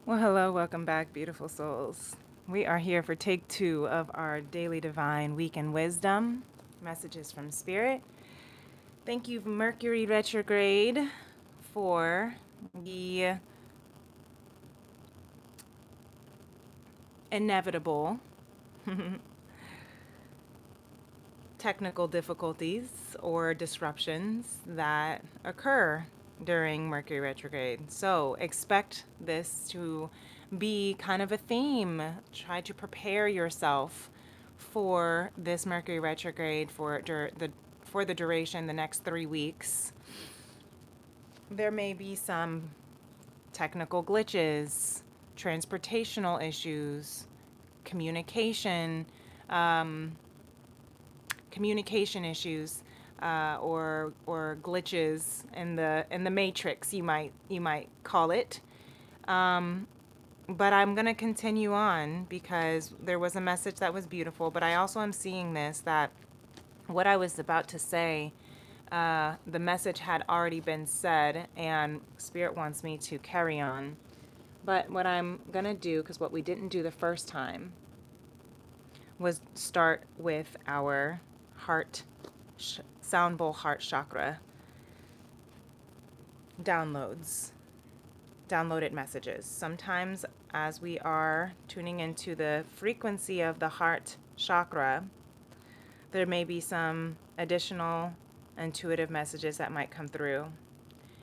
Well, hello, welcome back, beautiful souls. We are here for take 2 of our daily divine week in wisdom messages from Spirit. Thank you, Mercury retrograde, for the inevitable technical difficulties or disruptions that occur during Mercury retrograde. So expect this to be kind of a theme. Try to prepare yourself for this Mercury retrograde for the duration, the next 3 weeks. There may be some technical glitches, transportational issues, communication, um, communication issues, or glitches in the matrix, you might call it. Um, but I'm gonna continue on because there was a message that was beautiful. But I also am seeing this, that what I was about to say, the message had already been said, and Spirit wants me to carry on. But what I'm gonna do, because what we didn't do the first time, was start with our heart, sound bowl heart chakra downloads, downloaded messages. Sometimes, as we are tuning into the frequency of the heart chakra, there may be some additional intuitive messages that might come through.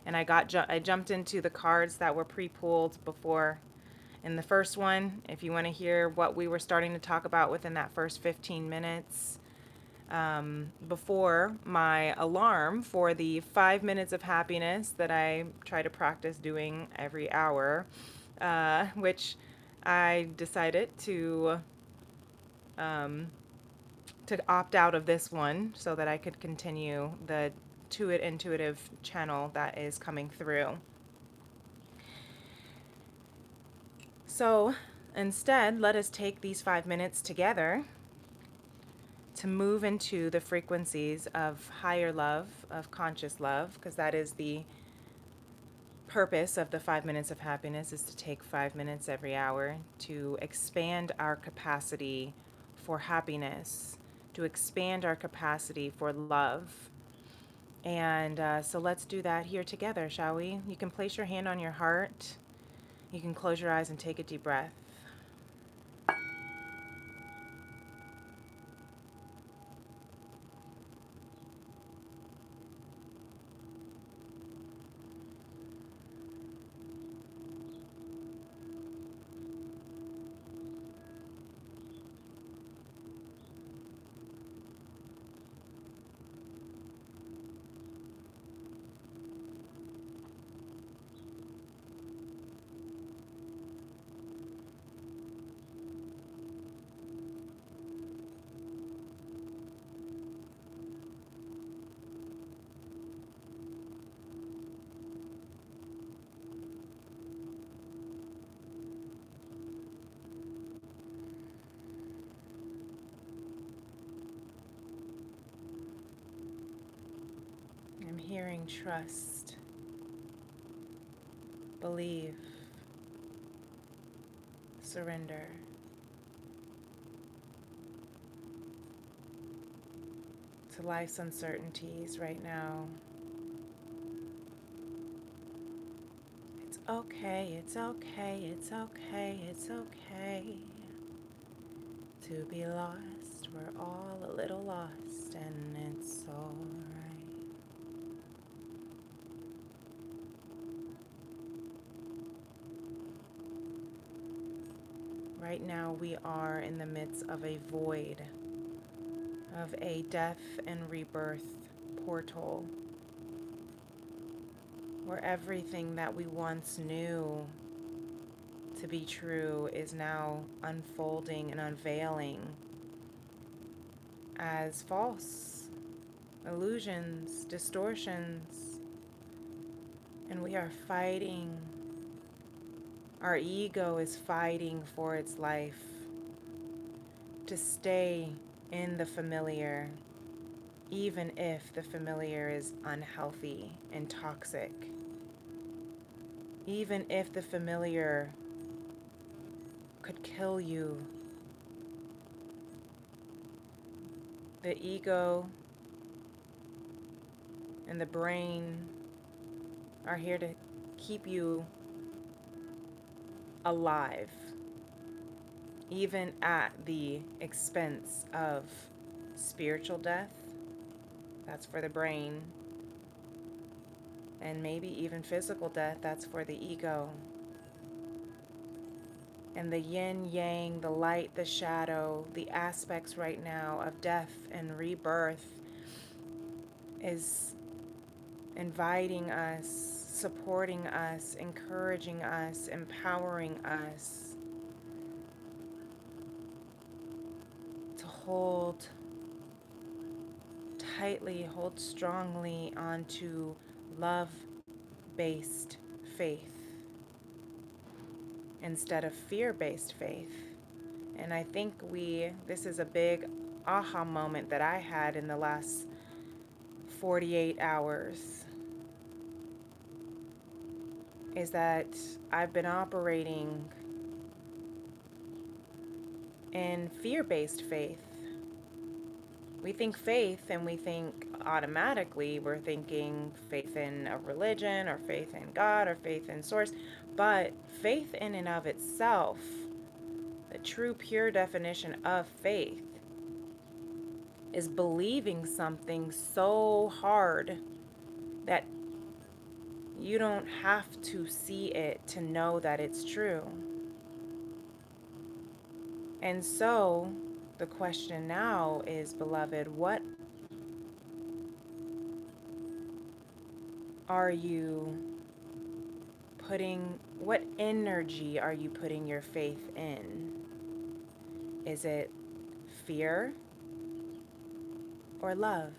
And I jumped into the cards that were pre-pulled before. In the first one, if you want to hear what we were starting to talk about within that first 15 minutes, before my alarm for the 5 minutes of happiness that I try to practice doing every hour, which I decided um, to opt out of this one so that I could continue the intuitive channel that is coming through. So instead, let us take these 5 minutes together to move into the frequencies of higher love, of conscious love, because that is the purpose of the 5 minutes of happiness, is to take 5 minutes every hour to expand our capacity for happiness, to expand our capacity for love. And so let's do that here together, shall we? You can place your hand on your heart. You can close your eyes and take a deep breath. I'm hearing trust, believe, surrender. To life's uncertainties right now. It's okay, it's okay, it's okay, it's okay to be lost. We're all a little lost, and it's alright. Right now, we are in the midst of a void, of a death and rebirth portal, where everything that we once knew to be true is now unfolding and unveiling as false illusions, distortions, and we are fighting. Our ego is fighting for its life to stay in the familiar, even if the familiar is unhealthy and toxic, even if the familiar could kill you. The ego and the brain are here to keep you alive, even at the expense of spiritual death. That's for the brain. And maybe even physical death. That's for the ego. And the yin yang, the light, the shadow, the aspects right now of death and rebirth is inviting us, supporting us, encouraging us, empowering us to hold tightly, hold strongly onto love-based faith instead of fear-based faith. And I think this is a big aha moment that I had in the last 48 hours, is that I've been operating in fear-based faith. We think faith and we think automatically we're thinking faith in a religion or faith in God or faith in source. But faith in and of itself, the true pure definition of faith, is believing something so hard that you don't have to see it to know that it's true. And so the question now is, beloved, what energy are you putting your faith in? Is it fear or love?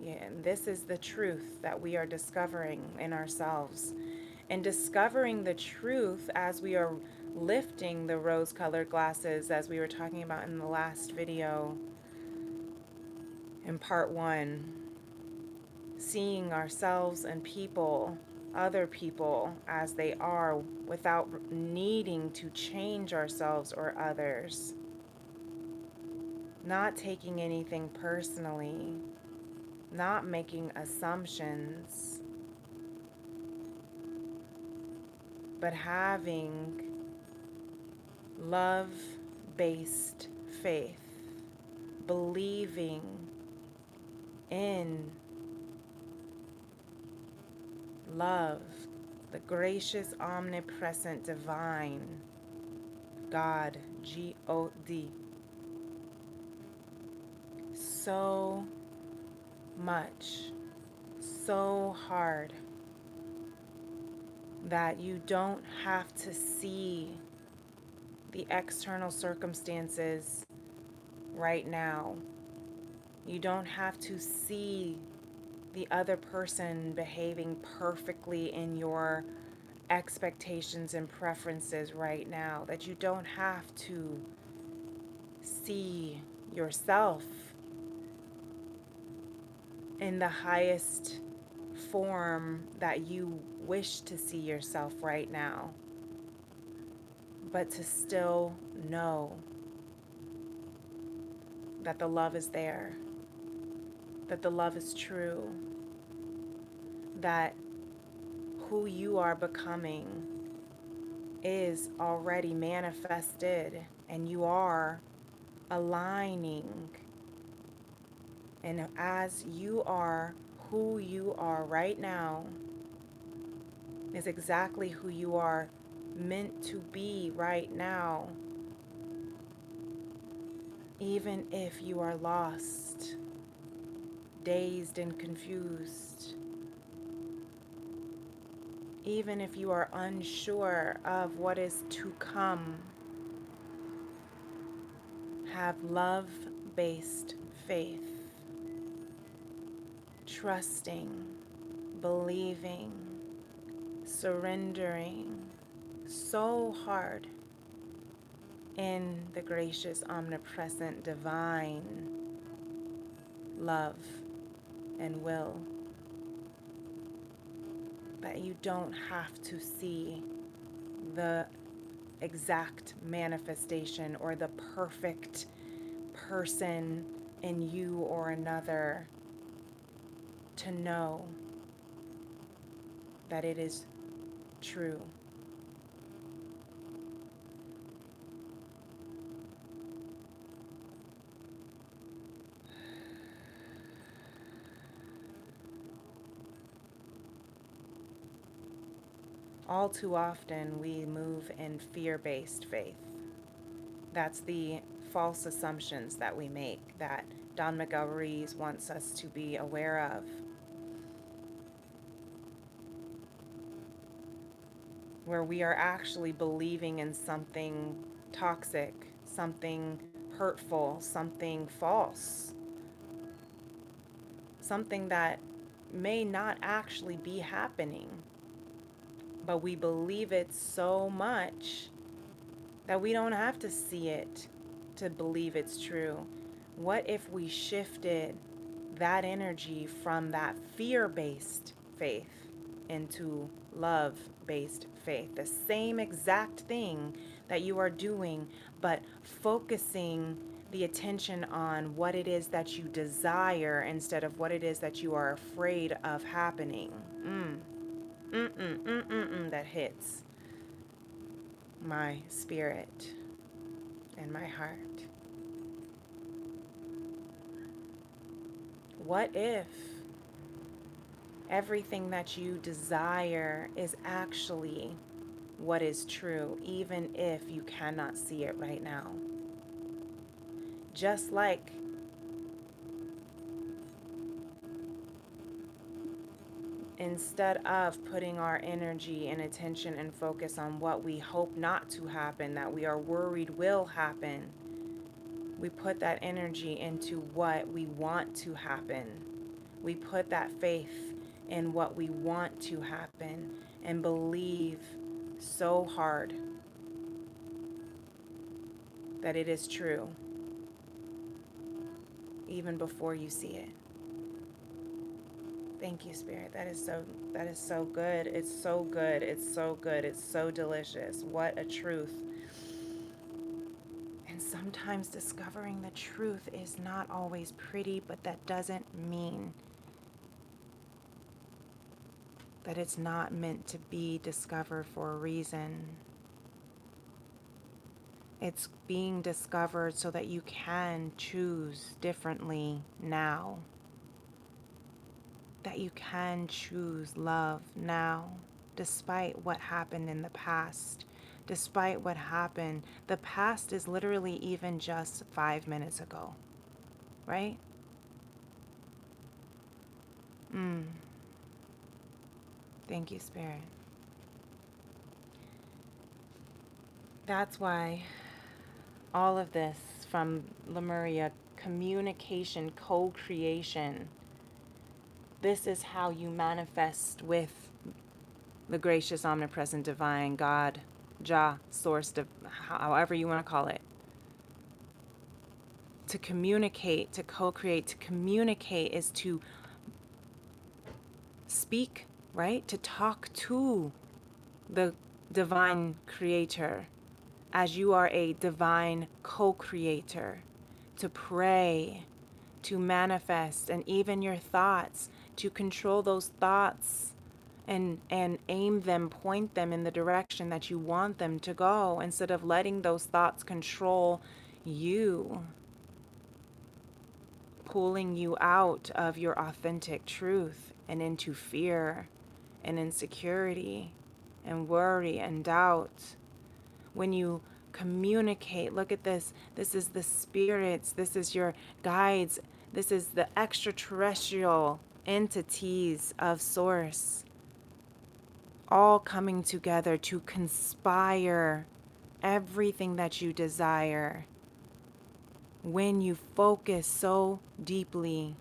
Yeah, and this is the truth that we are discovering in ourselves. And discovering the truth as we are lifting the rose-colored glasses, as we were talking about in the last video in part 1, seeing ourselves and people, other people, as they are without needing to change ourselves or others. Not taking anything personally, not making assumptions, but having love-based faith, believing in love, the gracious, omnipresent, divine God, God. So much, so hard that you don't have to see the external circumstances right now. You don't have to see the other person behaving perfectly in your expectations and preferences right now. That you don't have to see yourself in the highest form that you wish to see yourself right now, but to still know that the love is there, that the love is true, that who you are becoming is already manifested, and you are aligning. And as you are, who you are right now is exactly who you are meant to be right now. Even if you are lost, dazed and confused, even if you are unsure of what is to come, have love-based faith, trusting, believing, surrendering so hard in the gracious, omnipresent, divine love and will that you don't have to see the exact manifestation or the perfect person in you or another to know that it is true. All too often, we move in fear-based faith. That's the false assumptions that we make that Don Miguel Ruiz wants us to be aware of. Where we are actually believing in something toxic, something hurtful, something false, something that may not actually be happening, but we believe it so much that we don't have to see it to believe it's true. What if we shifted that energy from that fear-based faith into love-based faith? The same exact thing that you are doing, but focusing the attention on what it is that you desire instead of what it is that you are afraid of happening. That hits my spirit and my heart. What if everything that you desire is actually what is true, even if you cannot see it right now? Just like instead of putting our energy and attention and focus on what we hope not to happen, that we are worried will happen, we put that energy into what we want to happen. We put that faith in what we want to happen and believe so hard that it is true, even before you see it. Thank you, Spirit. That is so good. It's so good. It's so good. It's so delicious. What a truth. And sometimes discovering the truth is not always pretty, but that doesn't mean that it's not meant to be discovered for a reason. It's being discovered so that you can choose differently now. That you can choose love now, despite what happened in the past. Despite what happened, the past is literally even just 5 minutes ago, right? Thank you, Spirit. That's why all of this from Lemuria, communication, co-creation, this is how you manifest with the gracious, omnipresent, divine God, Jah, source, however you want to call it. To communicate, to co-create, to communicate is to speak, right? To talk to the divine creator as you are a divine co-creator. To pray, to manifest, and even your thoughts, to control those thoughts and aim them, point them in the direction that you want them to go instead of letting those thoughts control you, pulling you out of your authentic truth and into fear and insecurity and worry and doubt. When you communicate, look at this. This is the spirits. This is your guides. This is the extraterrestrial entities of Source, all coming together to conspire everything that you desire. When you focus so deeply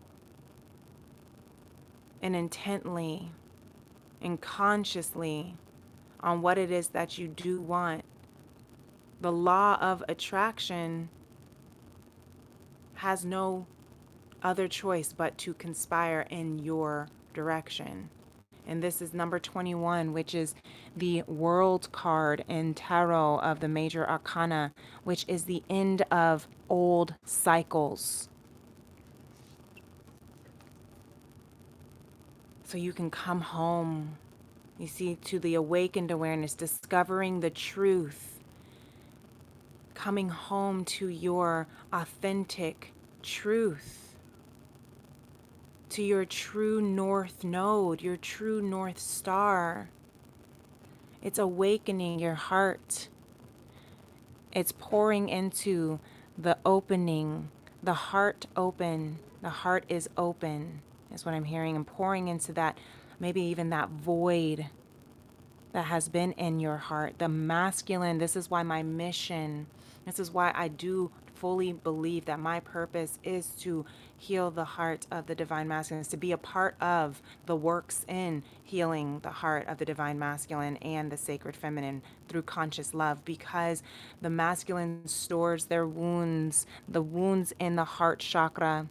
and intently and consciously on what it is that you do want, the law of attraction has no other choice but to conspire in your direction. And this is number 21, which is the World card in Tarot of the Major Arcana, which is the end of old cycles. So you can come home, you see, to the awakened awareness, discovering the truth, coming home to your authentic truth, to your true north node, your true north star. It's awakening your heart. It's pouring into the opening, the heart open. The heart is open, is what I'm hearing, and pouring into that, maybe even that void that has been in your heart. The masculine, this is why my mission, this is why I do fully believe that my purpose is to heal the heart of the divine masculine, is to be a part of the works in healing the heart of the divine masculine and the sacred feminine through conscious love, because the masculine stores their wounds, the wounds in the heart chakra,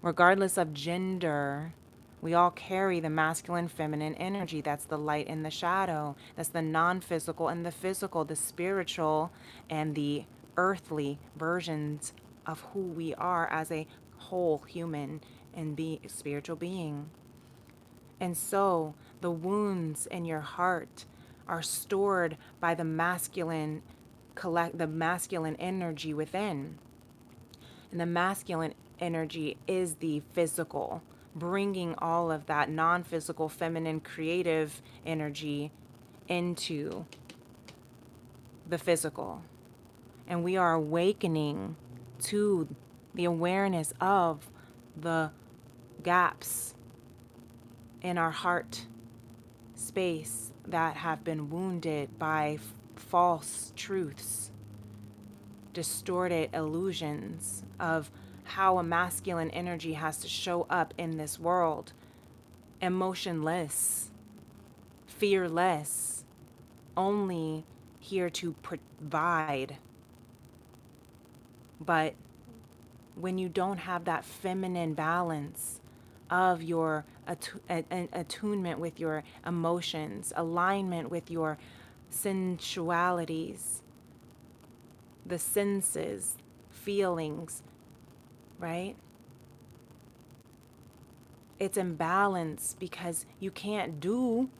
regardless of gender. We all carry the masculine, feminine energy. That's the light and the shadow. That's the non-physical and the physical, the spiritual and the earthly versions of who we are as a whole human and spiritual being. And so the wounds in your heart are stored by the masculine energy within. And the masculine energy is the physical, bringing all of that non physical, feminine, creative energy into the physical. And we are awakening to the awareness of the gaps in our heart space that have been wounded by false truths, distorted illusions of how a masculine energy has to show up in this world. Emotionless, fearless, only here to provide. But when you don't have that feminine balance of your attunement with your emotions, alignment with your sensualities, the senses, feelings, right? It's imbalanced because you can't do.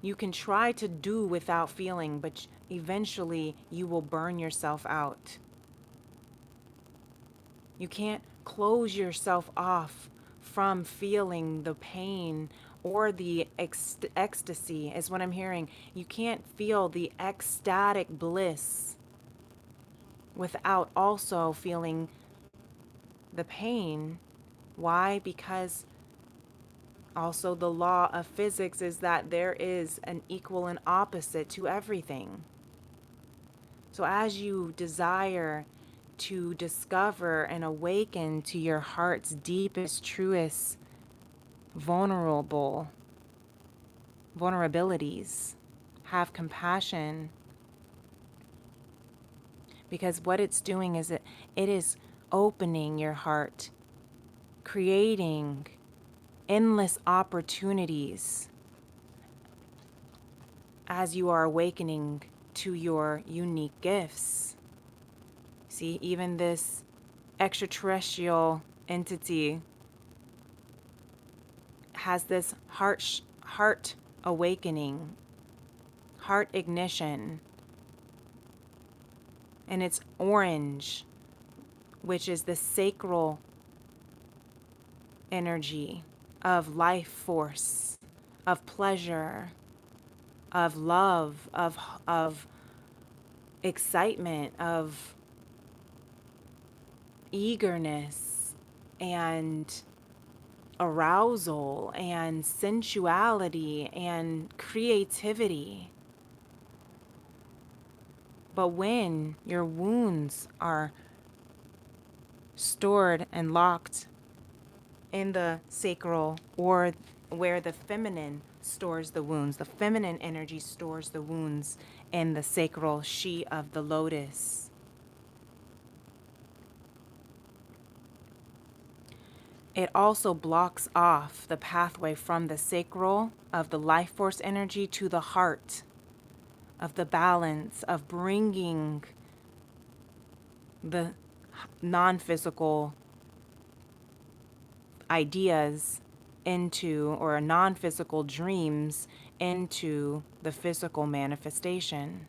You can try to do without feeling, but eventually you will burn yourself out. You can't close yourself off from feeling the pain or the ecstasy, is what I'm hearing. You can't feel the ecstatic bliss without also feeling the pain. Why? Because also the law of physics is that there is an equal and opposite to everything. So as you desire to discover and awaken to your heart's deepest, truest, vulnerabilities, have compassion, because what it's doing is it is opening your heart, creating endless opportunities as you are awakening to your unique gifts. See, even this extraterrestrial entity has this heart awakening, heart ignition, and it's orange, which is the sacral energy of life force, of pleasure, of love, of excitement, of eagerness and arousal and sensuality and creativity. But when your wounds are stored and locked in the sacral, or where the feminine stores the wounds, the feminine energy stores the wounds in the sacral she of the lotus. it also blocks off the pathway from the sacral of the life force energy to the heart of the balance of bringing the non-physical ideas into, or non-physical dreams into the physical manifestation.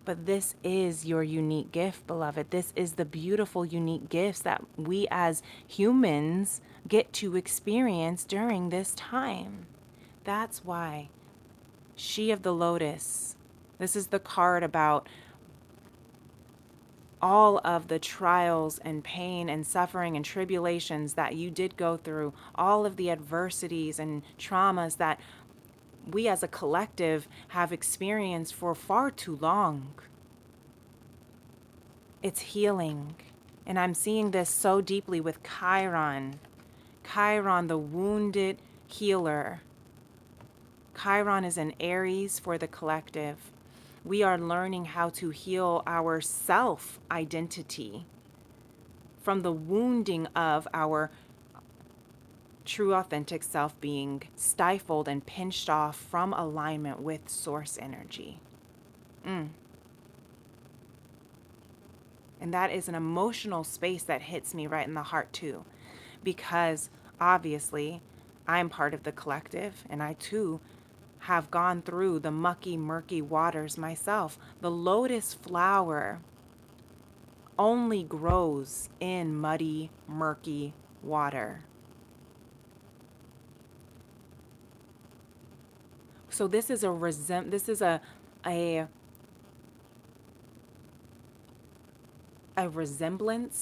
But this is your unique gift, beloved. This is the beautiful, unique gifts that we as humans get to experience during this time. That's why She of the Lotus, this is the card about all of the trials and pain and suffering and tribulations that you did go through, all of the adversities and traumas that we as a collective have experienced for far too long. It's healing. And I'm seeing this so deeply with Chiron. Chiron, the wounded healer. Chiron is an Aries for the collective. We are learning how to heal our self-identity from the wounding of our true authentic self being stifled and pinched off from alignment with source energy. And that is an emotional space that hits me right in the heart too, because obviously I'm part of the collective and I too have gone through the mucky, murky waters myself. The lotus flower only grows in muddy, murky water. So this is a resemblance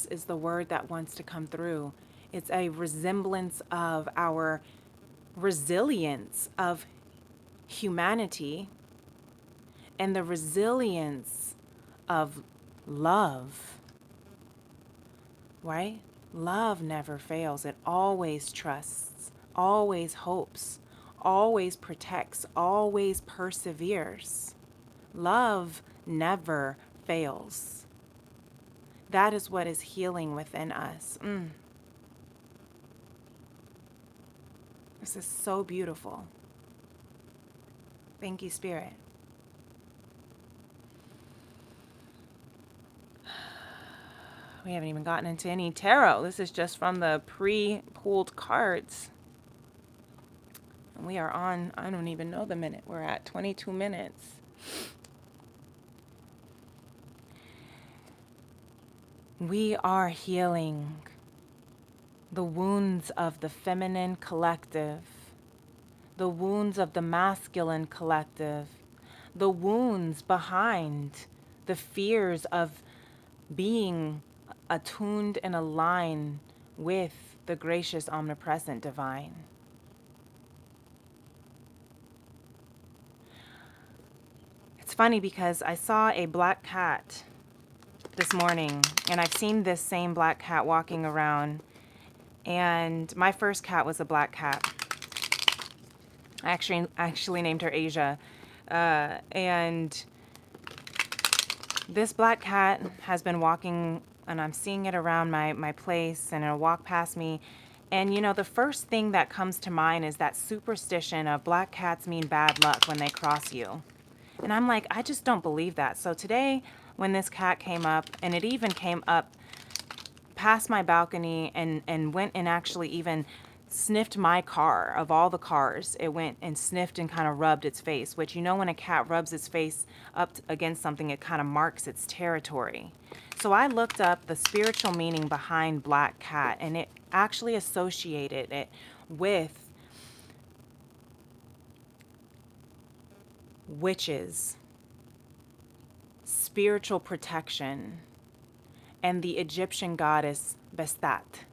is the word that wants to come through. It's a resemblance of our resilience of humanity and the resilience of love, right? Love never fails. It always trusts, always hopes, always protects, always perseveres. Love never fails. That is what is healing within us. This is so beautiful. Thank you, Spirit. We haven't even gotten into any tarot. This is just from the pre-pulled cards. And we are on, I don't even know the minute. We're at 22 minutes. We are healing the wounds of the feminine collective, the wounds of the masculine collective, the wounds behind the fears of being attuned and aligned with the gracious, omnipresent divine. It's funny because I saw a black cat this morning, and I've seen this same black cat walking around, and my first cat was a black cat. I actually named her Asia, and this black cat has been walking, and I'm seeing it around my place, and it'll walk past me. And you know, the first thing that comes to mind is that superstition of black cats mean bad luck when they cross you. And I'm like, I just don't believe that. So today, when this cat came up, and it even came up past my balcony and went and actually even sniffed my car, of all the cars, it went and sniffed and kind of rubbed its face, which, you know, when a cat rubs its face up against something, it kind of marks its territory. So I looked up the spiritual meaning behind black cat, and it actually associated it with witches, spiritual protection, and the Egyptian goddess Bestat,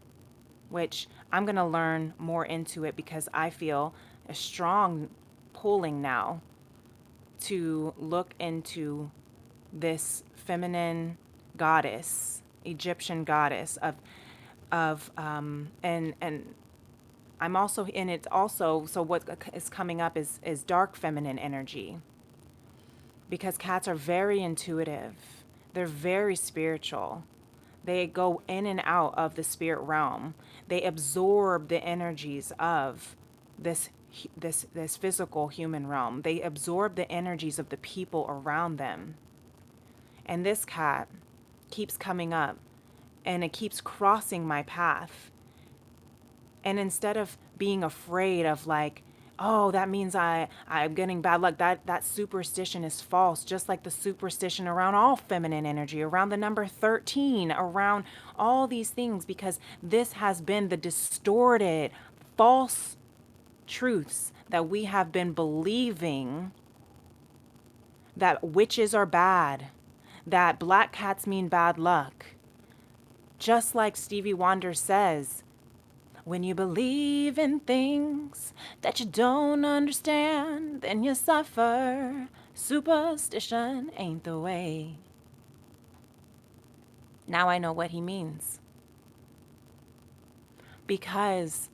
which I'm going to learn more into it because I feel a strong pulling now to look into this feminine goddess, Egyptian goddess and I'm also in it also. So what is coming up is dark feminine energy, because cats are very intuitive. They're very spiritual. They go in and out of the spirit realm. They absorb the energies of this physical human realm. They absorb the energies of the people around them. And this cat keeps coming up and it keeps crossing my path. And instead of being afraid of like, oh, that means I'm getting bad luck, that superstition is false, just like the superstition around all feminine energy, around the number 13, around all these things, because this has been the distorted, false truths that we have been believing, that witches are bad, that black cats mean bad luck. Just like Stevie Wonder says, when you believe in things that you don't understand, then you suffer. Superstition ain't the way. Now I know what he means. Because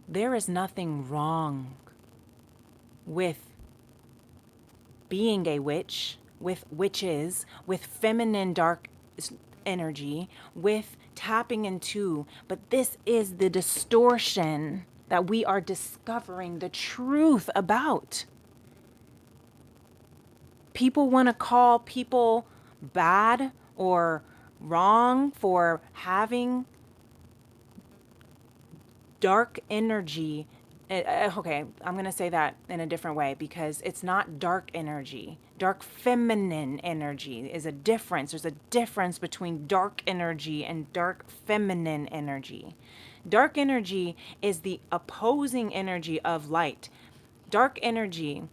there is nothing wrong with being a witch, with witches, with feminine dark energy, with tapping into, but this is the distortion that we are discovering the truth about. People want to call people bad or wrong for having dark energy. Okay, I'm going to say that in a different way because it's not dark energy. Dark feminine energy is a difference. There's a difference between dark energy and dark feminine energy. Dark energy is the opposing energy of light. Dark energy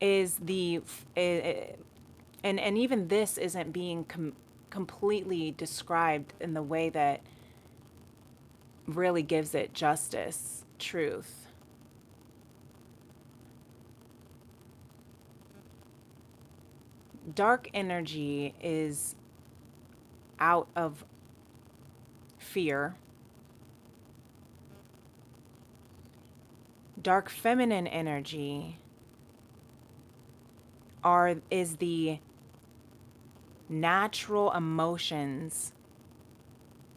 is and even this isn't being completely described in the way that really gives it justice, truth. Dark energy is out of fear. Dark feminine energy is the natural emotions,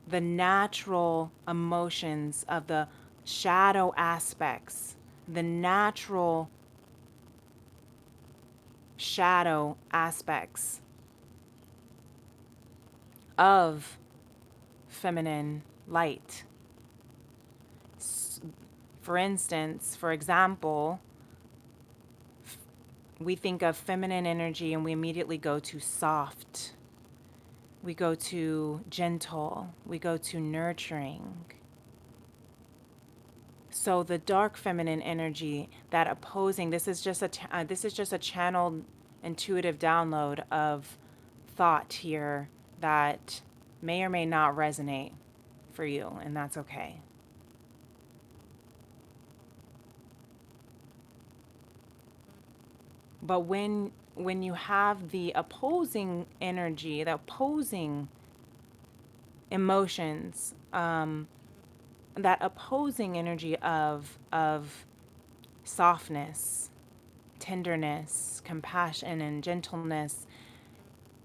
the natural emotions of the shadow aspects, the natural shadow aspects of feminine light. For instance, for example, we think of feminine energy and we immediately go to soft. We go to gentle. We go to nurturing. So the dark feminine energy, that opposing, this is just a channeled intuitive download of thought here that may or may not resonate for you, and that's okay. But when you have the opposing energy, the opposing emotions, that opposing energy of softness, tenderness, compassion, and gentleness,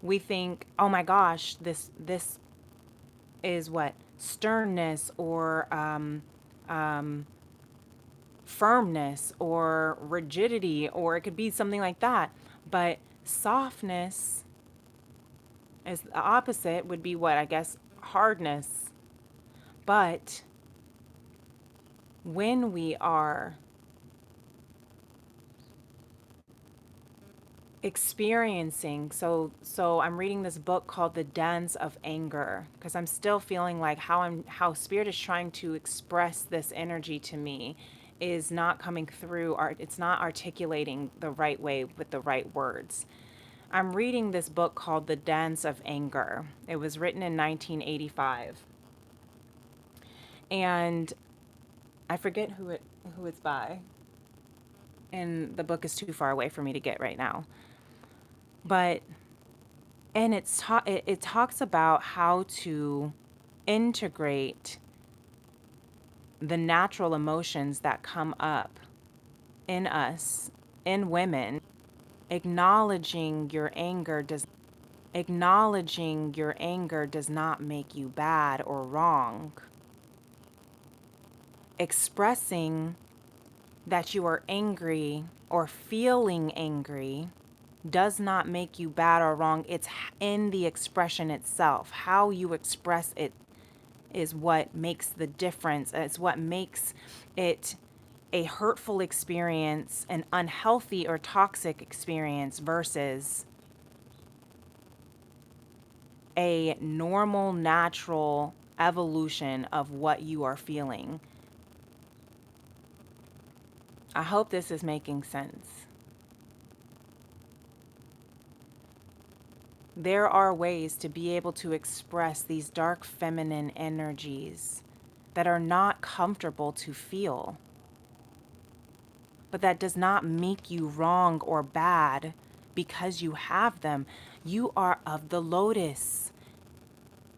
we think, oh my gosh, this is what, sternness or firmness or rigidity, or it could be something like that. But softness is the opposite, would be what, I guess, hardness. But when we are experiencing, so I'm reading this book called The Dance of Anger, because I'm still feeling like how spirit is trying to express this energy to me is not coming through, it's not articulating the right way with the right words. I'm reading this book called The Dance of Anger. It was written in 1985. And I forget who it's by. And the book is too far away for me to get right now. But and it talks about how to integrate the natural emotions that come up in us, in women. Acknowledging your anger Acknowledging your anger does not make you bad or wrong. Expressing that you are angry or feeling angry does not make you bad or wrong. It's in the expression itself. How you express it is what makes the difference. It's what makes it a hurtful experience, an unhealthy or toxic experience versus a normal, natural evolution of what you are feeling. I hope this is making sense. There are ways to be able to express these dark feminine energies that are not comfortable to feel. But that does not make you wrong or bad because you have them. You are of the lotus.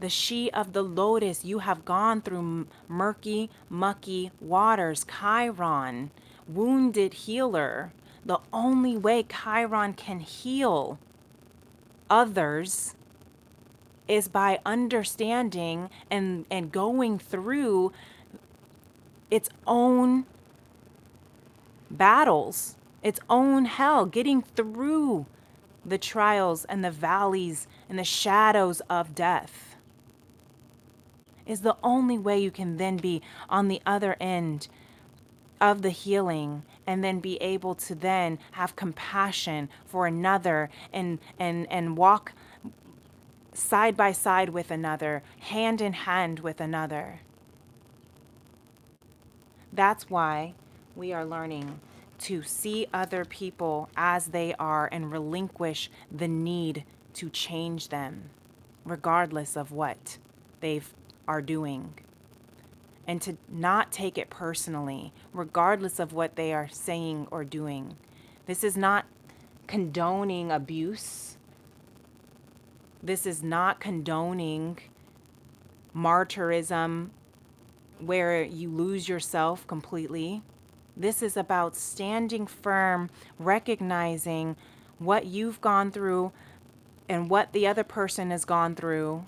The she of the lotus. You have gone through murky, mucky waters. Chiron, wounded healer. The only way Chiron can heal others is by understanding and going through its own battles, its own hell, getting through the trials and the valleys and the shadows of death is the only way you can then be on the other end of the healing and then be able to then have compassion for another and walk side by side with another, hand in hand with another. That's why we are learning to see other people as they are and relinquish the need to change them, regardless of what they are doing. And to not take it personally, regardless of what they are saying or doing. This is not condoning abuse. This is not condoning martyrism where you lose yourself completely. This is about standing firm, recognizing what you've gone through and what the other person has gone through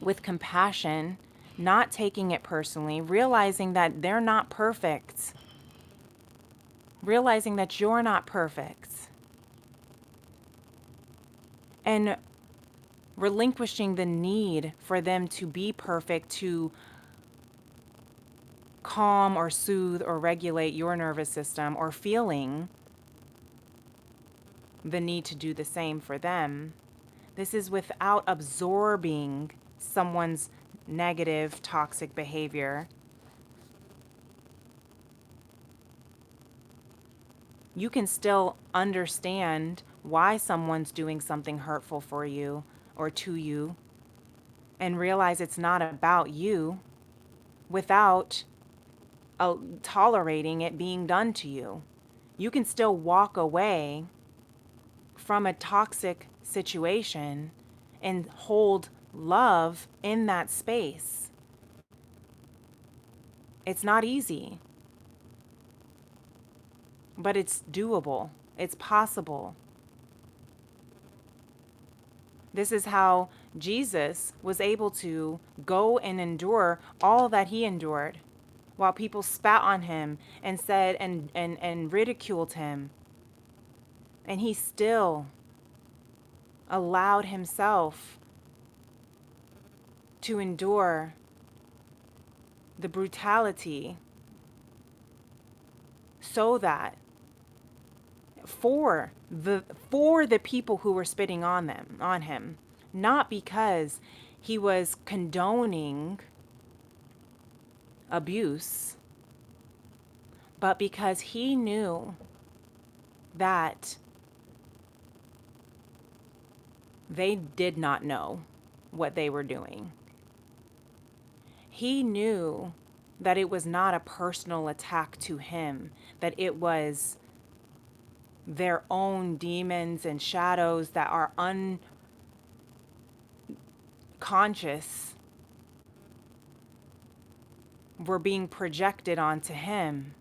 with compassion, not taking it personally, realizing that they're not perfect, realizing that you're not perfect, and relinquishing the need for them to be perfect to calm or soothe or regulate your nervous system, or feeling the need to do the same for them. This is without absorbing someone's negative, toxic behavior. You can still understand why someone's doing something hurtful for you or to you and realize it's not about you without tolerating it being done to you. You can still walk away from a toxic situation and hold love in that space. It's not easy, but it's doable. It's possible. This is how Jesus was able to go and endure all that he endured while people spat on him and said and ridiculed him. And he still allowed himself to endure the brutality so that for the people who were spitting on him, not because he was condoning abuse, but because he knew that they did not know what they were doing. He knew that it was not a personal attack to him, that it was their own demons and shadows that are unconscious were being projected onto him.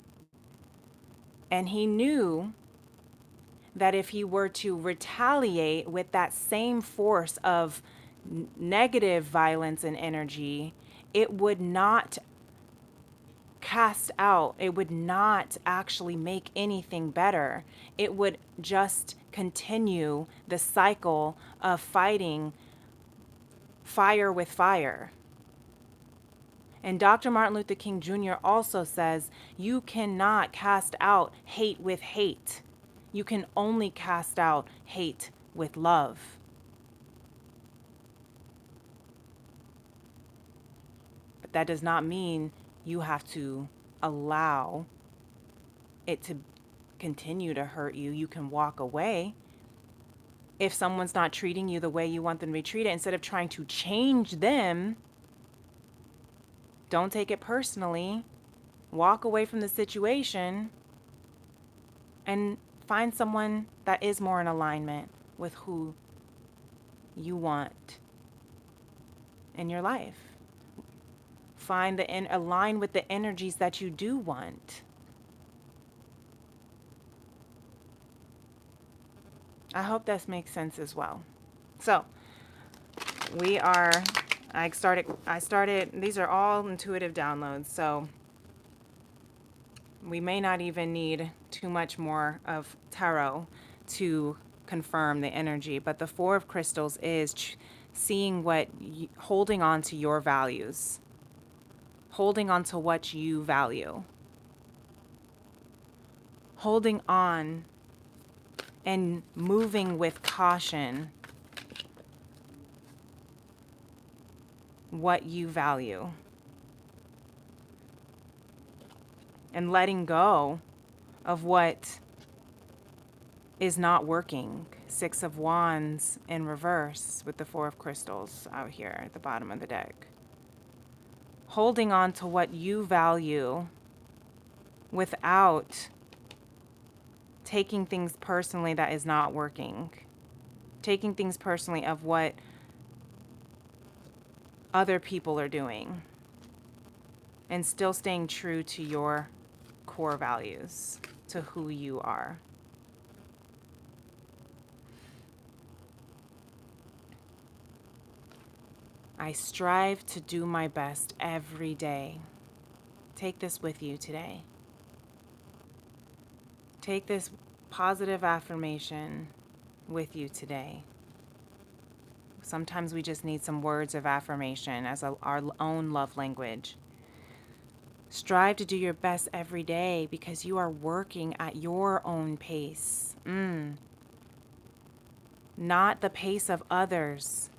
And he knew that if he were to retaliate with that same force of negative violence and energy, it would not cast out, it would not actually make anything better. It would just continue the cycle of fighting fire with fire. And Dr. Martin Luther King Jr. also says you cannot cast out hate with hate. You can only cast out hate with love. But that does not mean you have to allow it to continue to hurt you. You can walk away. If someone's not treating you the way you want them to be treated, instead of trying to change them, don't take it personally. Walk away from the situation and find someone that is more in alignment with who you want in your life. Align with the energies that you do want. I hope this makes sense as well. So, I started, these are all intuitive downloads, so we may not even need too much more of tarot to confirm the energy, but the Four of Crystals is seeing holding on to your values, holding on to what you value, holding on and moving with caution what you value, and letting go of what is not working. Six of Wands in reverse with the Four of Crystals out here at the bottom of the deck. Holding on to what you value without taking things personally that is not working. Taking things personally of what other people are doing. And still staying true to your core values, to who you are. I strive to do my best every day. Take this with you today. Take this positive affirmation with you today. Sometimes we just need some words of affirmation as our own love language. Strive to do your best every day because you are working at your own pace. Not the pace of others.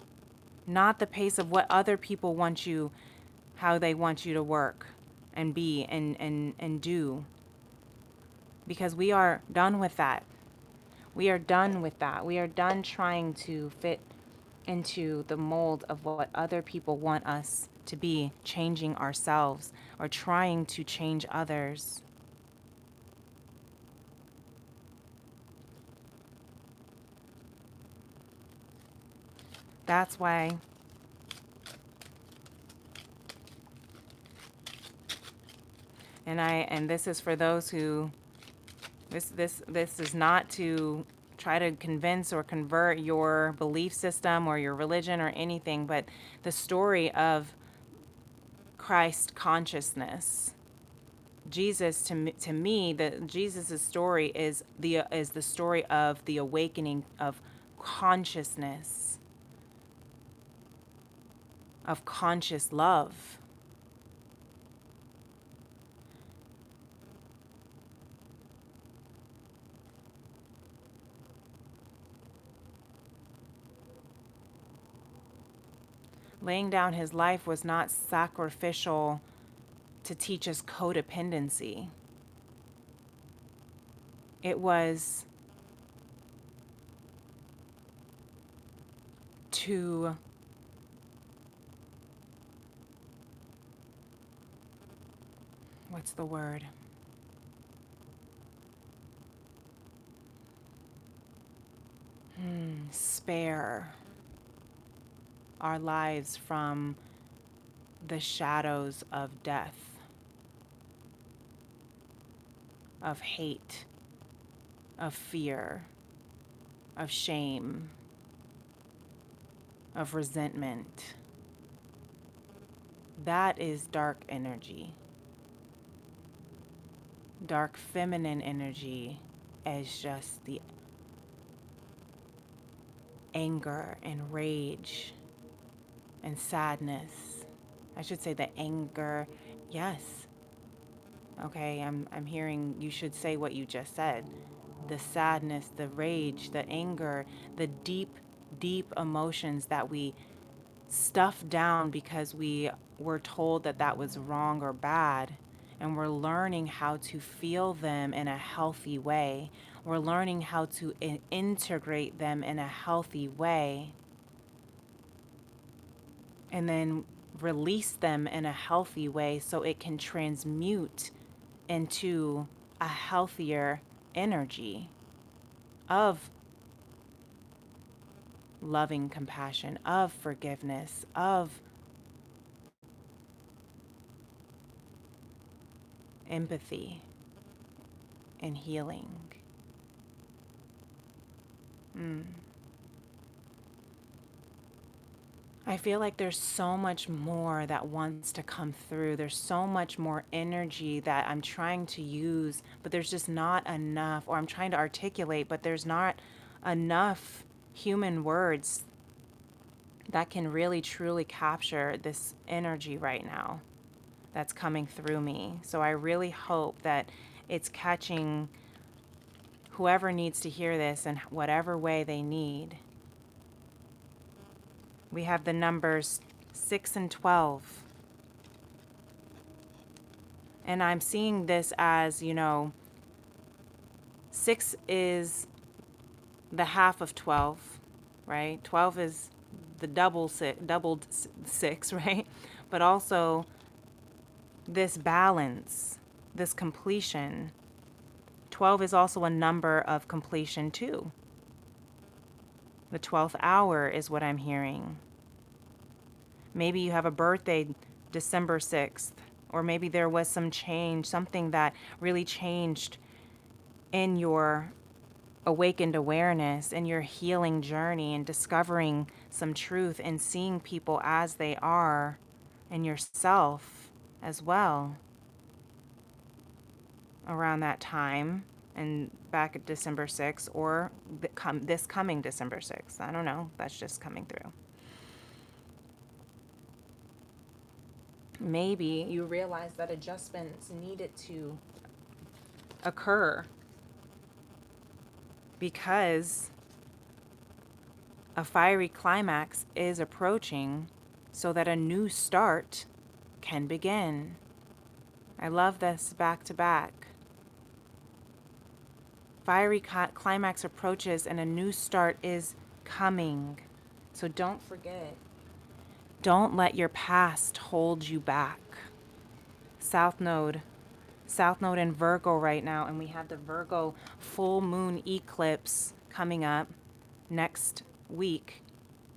Not the pace of what other people want you, how they want you to work and be and do. Because we are done with that. We are done with that. We are done trying to fit into the mold of what other people want us to be, changing ourselves or trying to change others. That's why and this is for those who this is not to try to convince or convert your belief system or your religion or anything, but the story of Christ consciousness. Jesus, to me, Jesus' story is the story of the awakening of consciousness, of conscious love. Laying down his life was not sacrificial to teach us codependency. It was to what's the word? Spare our lives from the shadows of death, of hate, of fear. of shame, of resentment. That is dark energy. Dark feminine energy is just the anger and rage and sadness. I should say the anger. Yes. Okay, I'm hearing you should say what you just said. The sadness, the rage, the anger, the deep, deep emotions that we stuff down because we were told that that was wrong or bad. And we're learning how to feel them in a healthy way. We're learning how to integrate them in a healthy way. And then release them in a healthy way so it can transmute into a healthier energy of loving compassion, of forgiveness, of empathy and healing. I feel like there's so much more that wants to come through. There's so much more energy that I'm trying to use, but there's just not enough, or I'm trying to articulate, but there's not enough human words that can really truly capture this energy right now that's coming through me. So I really hope that it's catching whoever needs to hear this in whatever way they need. We have the numbers 6 and 12. And I'm seeing this as, 6 is the half of 12, right? 12 is the doubled six, right? But also this balance, this completion. 12 is also a number of completion too. The 12th hour is what I'm hearing. Maybe you have a birthday December 6th, or maybe there was some change, something that really changed in your awakened awareness, in your healing journey, and discovering some truth and seeing people as they are, and yourself as well around that time and back at December 6th, or this coming December 6th. I don't know. That's just coming through. Maybe you realize that adjustments needed to occur because a fiery climax is approaching so that a new start can begin. I love this back to back. Fiery climax approaches and a new start is coming. So don't forget. Don't let your past hold you back. South Node in Virgo right now, and we have the Virgo full moon eclipse coming up next week,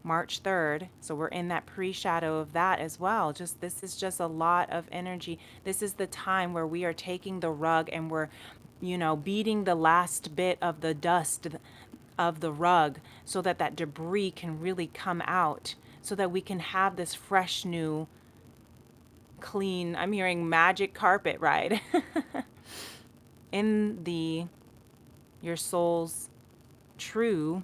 March 3rd. So we're in that pre-shadow of that as well. This is just a lot of energy. This is the time where we are taking the rug and we're, beating the last bit of the dust of the rug so that that debris can really come out, so that we can have this fresh new clean, I'm hearing magic carpet ride in your soul's true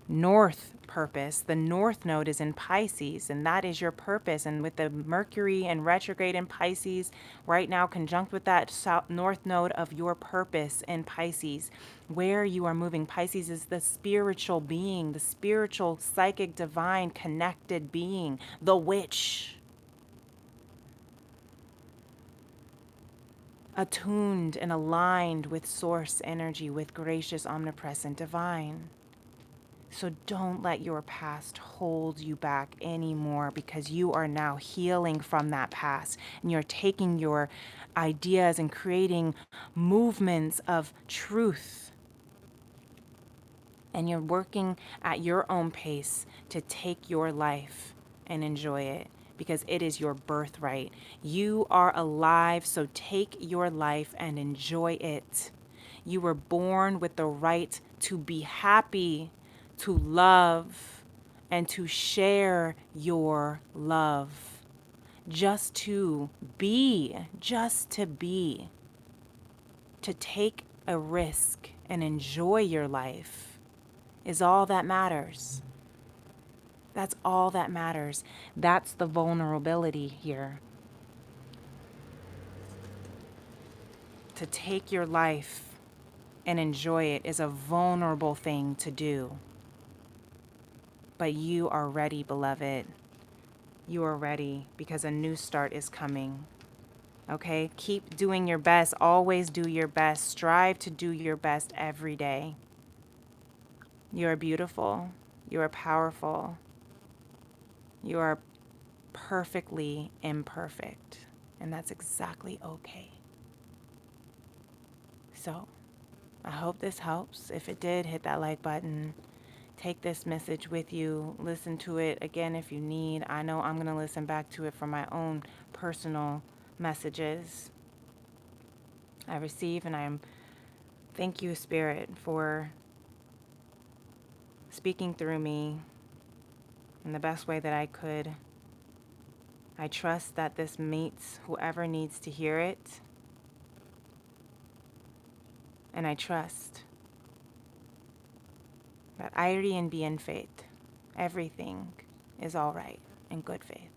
north purpose. The north node is in Pisces, and that is your purpose. And with the Mercury and retrograde in Pisces right now, conjunct with that north node of your purpose in Pisces, where you are moving. Pisces is the spiritual being, the spiritual, psychic, divine, connected being, the witch. Attuned and aligned with source energy, with gracious, omnipresent, divine. So don't let your past hold you back anymore, because you are now healing from that past, and you're taking your ideas and creating movements of truth. And you're working at your own pace to take your life and enjoy it, because it is your birthright. You are alive, so take your life and enjoy it. You were born with the right to be happy, to love, and to share your love. Just to be, just to be, to take a risk and enjoy your life is all that matters. That's all that matters. That's the vulnerability here. To take your life and enjoy it is a vulnerable thing to do. But you are ready, beloved. You are ready because a new start is coming. Okay? Keep doing your best. Always do your best. Strive to do your best every day. You are beautiful. You are powerful. You are perfectly imperfect. And that's exactly okay. So, I hope this helps. If it did, hit that like button. Take this message with you. Listen to it again if you need. I know I'm going to listen back to it for my own personal messages I receive, and thank you, Spirit, for speaking through me in the best way that I could. I trust that this meets whoever needs to hear it, and I trust that Irie and be in faith. Everything is all right in good faith.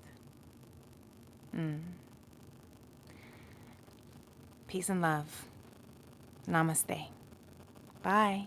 Peace and love. Namaste. Bye.